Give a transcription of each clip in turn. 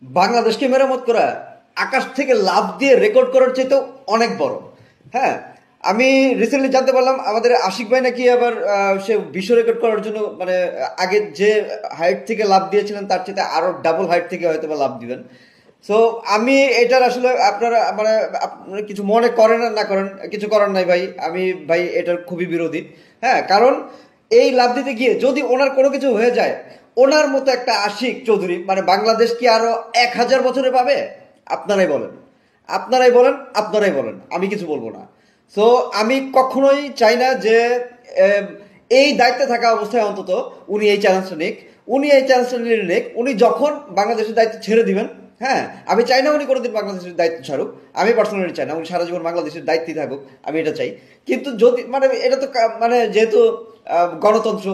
বাংলাদেশকে মেরামত করা আকাশ থেকে লাফ দিয়ে রেকর্ড করার চাইতেও অনেক বড়। হ্যাঁ, আমি রিসেন্টলি জানতে পারলাম আমাদের আশিক ভাই নাকি আবার সে বিশ্ব রেকর্ড করার জন্য মানে আগে যে হাইট থেকে লাফ দিয়েছিলেন তার চাইতে আরো ডাবল হাইট থেকে হয়তো বা লাফ দিবেন। সো আমি এটার আসলে আপনারা মানে আপনারা কিছু মনে করেন আর না করেন, কিছু করার নাই ভাই, আমি ভাই এটার খুবই বিরোধী। হ্যাঁ, কারণ এই লাভ দিতে গিয়ে যদি ওনার কোনো কিছু হয়ে যায়, ওনার মতো একটা আশিক চৌধুরী মানে বাংলাদেশ কি আরো 1000 বছরে পাবে? আপনারাই বলেন, আপনারাই বলেন, আপনারাই বলেন, আমি কিছু বলবো না। সো আমি কখনোই চাই না যে এম, এই দায়িত্বে থাকা অবস্থায় অন্তত উনি এই চ্যালেঞ্জটা নিক। উনি এই চ্যালেঞ্জটা নিক উনি যখন বাংলাদেশের দায়িত্ব ছেড়ে দিবেন। হ্যাঁ, আমি চাই না উনি কোনোদিন বাংলাদেশের দায়িত্ব ছাড়ুক, আমি পার্সোনালি চাই না উনি সারা জীবন বাংলাদেশের দায়িত্বে থাকুক, আমি এটা চাই। কিন্তু যদি মানে এটা তো মানে যেহেতু গণতন্ত্র,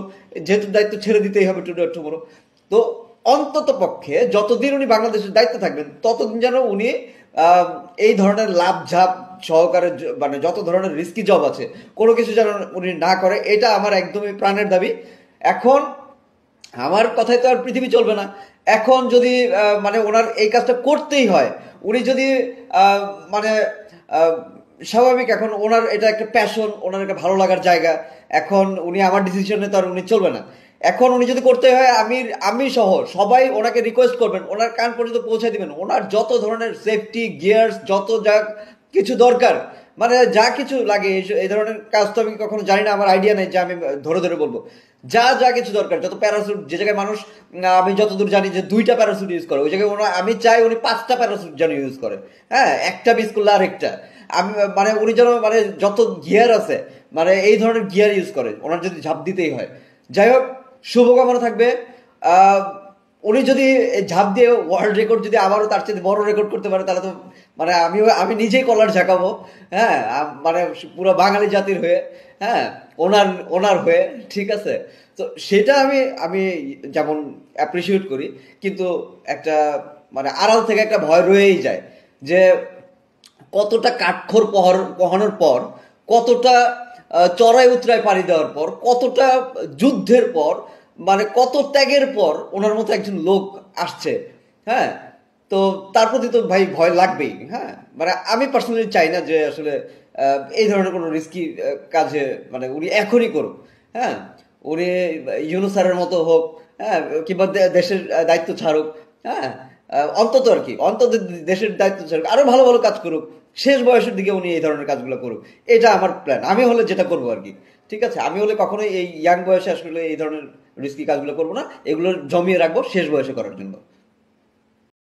যেহেতু দায়িত্ব ছেড়ে দিতেই হবে টুডে টুমোরো, তো অন্তত পক্ষে যতদিন উনি বাংলাদেশের দায়িত্ব থাকবেন ততদিন যেন উনি এই ধরনের লাভ ঝাপ সহকারে মানে যত ধরনের রিস্কি জব আছে কোনো কিছু যেন উনি না করে, এটা আমার একদমই প্রাণের দাবি। এখন আমার কথায় তো আর পৃথিবী চলবে না। এখন যদি মানে ওনার এই কাজটা করতেই হয়, উনি যদি আহ, মানে আহ, স্বাভাবিক, এখন ওনার এটা একটা প্যাশন, ওনার একটা ভালো লাগার জায়গা। এখন উনি আমার ডিসিশনে তো আর উনি চলবে না। এখন উনি যদি করতে হয়, আমি আমি সহ সবাই ওনাকে রিকোয়েস্ট করবেন, ওনার কান পর্যন্ত পৌঁছে দিবেন, ওনার যত ধরনের সেফটি গিয়ার্স যত যা কিছু দরকার, মানে যা কিছু লাগে এই ধরনের কাজ তো আমি কখনো জানি না, আমার আইডিয়া নেই যে আমি ধরে ধরে বলবো। যা যা কিছু দরকার, যত প্যারাসুট, যে জায়গায় মানুষ আমি যতদূর জানি যে 2টা প্যারাসুট ইউজ করে, ওই জায়গায় আমি চাই উনি 5টা প্যারাসুট যেন ইউজ করে। হ্যাঁ, একটা মিস করলে আরেকটা। আমি মানে উনি যেন মানে যত গিয়ার আছে মানে এই ধরনের গিয়ার ইউজ করে ওনার যদি ঝাঁপ দিতেই হয়। যাই হোক, শুভকামনা থাকবে। আহ, উনি যদি ঝাঁপ দিয়ে ওয়ার্ল্ড রেকর্ড যদি আবারও তার চেয়ে বড় রেকর্ড করতে পারে তাহলে তো মানে আমি নিজেই কলার ঝাঁকাবো। হ্যাঁ, মানে পুরো বাঙালি জাতির হয়ে। হ্যাঁ, ওনার ওনার হয়ে, ঠিক আছে। তো সেটা আমি আমি যেমন অ্যাপ্রিসিয়েট করি, কিন্তু একটা মানে আড়াল থেকে একটা ভয় রয়েই যায় যে কতটা কাঠখড় পোহানোর পর, কতটা চড়াই উতরায় পাড়ি দেওয়ার পর, কতটা যুদ্ধের পর, মানে কত ত্যাগের পর ওনার মতো একজন লোক আসছে। হ্যাঁ, তো তার প্রতি তো ভাই ভয় লাগবেই। হ্যাঁ, মানে আমি পার্সোনালি চাই না যে আসলে এই ধরনের কোনো রিস্কি কাজে মানে উনি এখনই করুক। হ্যাঁ, উনি ইউনূস স্যারের মতো হোক। হ্যাঁ, কিংবা দেশের দায়িত্ব ছাড়ুক। হ্যাঁ, অন্তত আর কি, অন্তত দেশের দায়িত্ব ছাড়ুক, আরো ভালো ভালো কাজ করুক, শেষ বয়সের দিকে উনি এই ধরনের কাজগুলো করুক। এটা আমার প্ল্যান, আমি হলে যেটা করবো আর কি। ঠিক আছে, আমি হলে কখনোই এই ইয়াং বয়সে আসলে এই ধরনের রিস্কি কাজগুলো করবো না, এগুলো জমিয়ে রাখবো শেষ বয়সে করার জন্য।